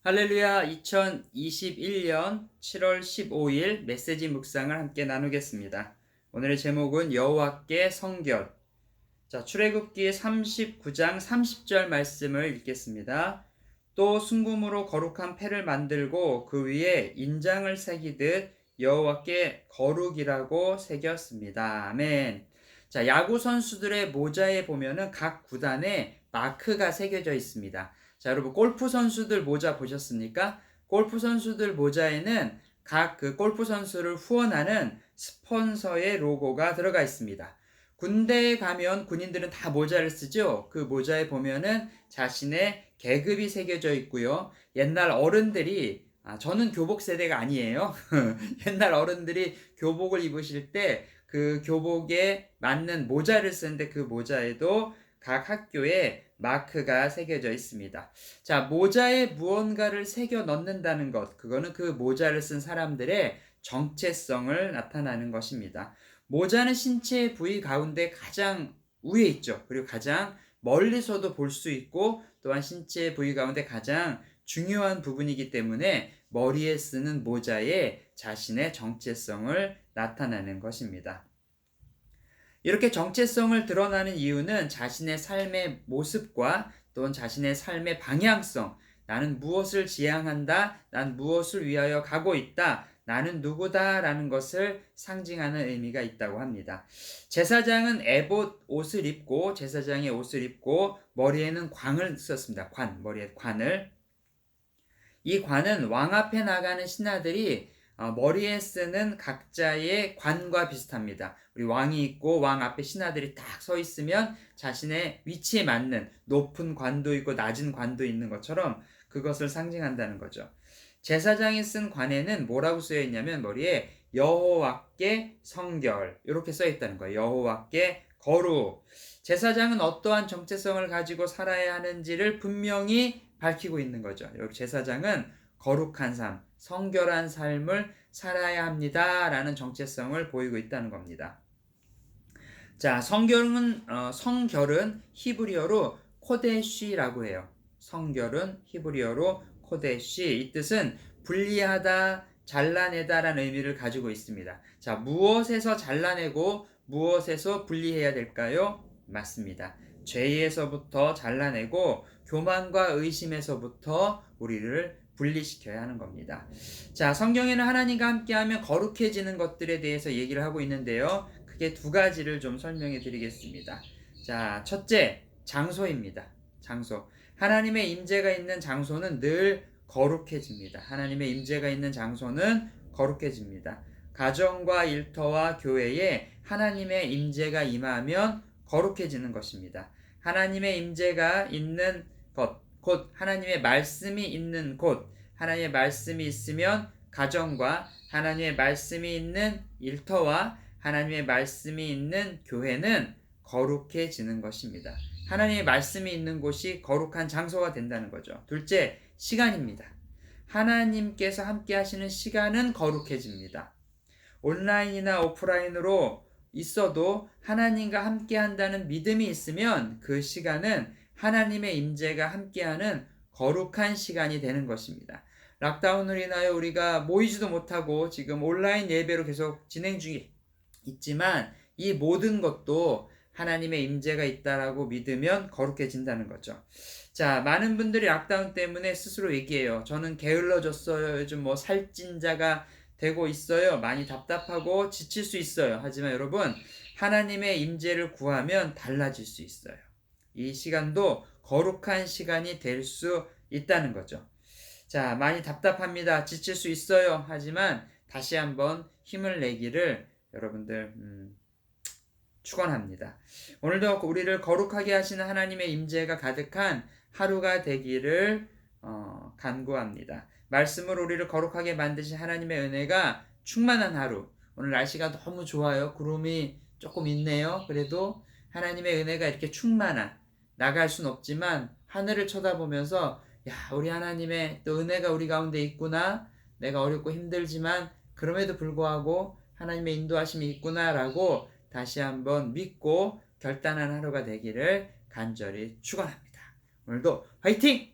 할렐루야. 2021년 7월 15일 메시지 묵상을 함께 나누겠습니다. 오늘의 제목은 여호와께 성결. 자, 출애굽기 39장 30절 말씀을 읽겠습니다. 또 순금으로 거룩한 패를 만들고 그 위에 인장을 새기듯 여호와께 거룩이라고 새겼습니다. 아멘. 자, 야구 선수들의 모자에 보면은 각 구단에 마크가 새겨져 있습니다. 자, 여러분 골프 선수들 모자 보셨습니까? 골프 선수들 모자에는 각 그 골프 선수를 후원하는 스폰서의 로고가 들어가 있습니다. 군대에 가면 군인들은 다 모자를 쓰죠. 그 모자에 보면은 자신의 계급이 새겨져 있고요. 옛날 어른들이 저는 교복 세대가 아니에요. 옛날 어른들이 교복을 입으실 때 그 교복에 맞는 모자를 쓰는데 그 모자에도 각 학교에 마크가 새겨져 있습니다. 자, 모자에 무언가를 새겨 넣는다는 것, 그거는 그 모자를 쓴 사람들의 정체성을 나타나는 것입니다. 모자는 신체 부위 가운데 가장 위에 있죠. 그리고 가장 멀리서도 볼 수 있고 또한 신체 부위 가운데 가장 중요한 부분이기 때문에 머리에 쓰는 모자에 자신의 정체성을 나타내는 것입니다. 이렇게 정체성을 드러나는 이유는 자신의 삶의 모습과 또는 자신의 삶의 방향성, 나는 무엇을 지향한다, 난 무엇을 위하여 가고 있다, 나는 누구다라는 것을 상징하는 의미가 있다고 합니다. 제사장은 에봇 옷을 입고 제사장의 옷을 입고 머리에는 광을 썼습니다. 머리에 관을. 이 관은 왕 앞에 나가는 신하들이 머리에 쓰는 각자의 관과 비슷합니다. 우리 왕이 있고 왕 앞에 신하들이 딱 서 있으면 자신의 위치에 맞는 높은 관도 있고 낮은 관도 있는 것처럼 그것을 상징한다는 거죠. 제사장이 쓴 관에는 뭐라고 쓰여 있냐면 머리에 여호와께 성결 이렇게 써 있다는 거예요. 여호와께 거룩. 제사장은 어떠한 정체성을 가지고 살아야 하는지를 분명히 밝히고 있는 거죠. 여기 제사장은 거룩한 삶, 성결한 삶을 살아야 합니다라는 정체성을 보이고 있다는 겁니다. 자, 성결은 히브리어로 코데시라고 해요. 성결은 히브리어로 코데시. 이 뜻은 분리하다, 잘라내다라는 의미를 가지고 있습니다. 자, 무엇에서 잘라내고 무엇에서 분리해야 될까요? 맞습니다. 죄에서부터 잘라내고 교만과 의심에서부터 우리를 분리시켜야 하는 겁니다. 자, 성경에는 하나님과 함께하면 거룩해지는 것들에 대해서 얘기를 하고 있는데요. 크게 두 가지를 좀 설명해 드리겠습니다. 자, 첫째, 장소입니다. 장소. 하나님의 임재가 있는 장소는 늘 거룩해집니다. 하나님의 임재가 있는 장소는 거룩해집니다. 가정과 일터와 교회에 하나님의 임재가 임하면 거룩해지는 것입니다. 하나님의 임재가 있는 것, 곧 하나님의 말씀이 있는 곳, 하나님의 말씀이 있으면 가정과 하나님의 말씀이 있는 일터와 하나님의 말씀이 있는 교회는 거룩해지는 것입니다. 하나님의 말씀이 있는 곳이 거룩한 장소가 된다는 거죠. 둘째, 시간입니다. 하나님께서 함께 하시는 시간은 거룩해집니다. 온라인이나 오프라인으로 있어도 하나님과 함께 한다는 믿음이 있으면 그 시간은 하나님의 임재가 함께하는 거룩한 시간이 되는 것입니다. 락다운으로 인하여 우리가 모이지도 못하고 지금 온라인 예배로 계속 진행 중에 있지만 이 모든 것도 하나님의 임재가 있다라고 믿으면 거룩해진다는 거죠. 자, 많은 분들이 락다운 때문에 스스로 얘기해요. 저는 게을러졌어요. 요즘 살찐 자가 되고 있어요. 많이 답답하고 지칠 수 있어요. 하지만 여러분, 하나님의 임재를 구하면 달라질 수 있어요. 이 시간도 거룩한 시간이 될 수 있다는 거죠. 자, 많이 답답합니다. 지칠 수 있어요. 하지만 다시 한번 힘을 내기를 여러분들 축원합니다. 오늘도 우리를 거룩하게 하시는 하나님의 임재가 가득한 하루가 되기를 간구합니다. 말씀으로 우리를 거룩하게 만드신 하나님의 은혜가 충만한 하루. 오늘 날씨가 너무 좋아요. 구름이 조금 있네요. 그래도 하나님의 은혜가 이렇게 충만한, 나갈 순 없지만 하늘을 쳐다보면서 야, 우리 하나님의 또 은혜가 우리 가운데 있구나. 내가 어렵고 힘들지만 그럼에도 불구하고 하나님의 인도하심이 있구나라고 다시 한번 믿고 결단한 하루가 되기를 간절히 축원합니다. 오늘도 화이팅!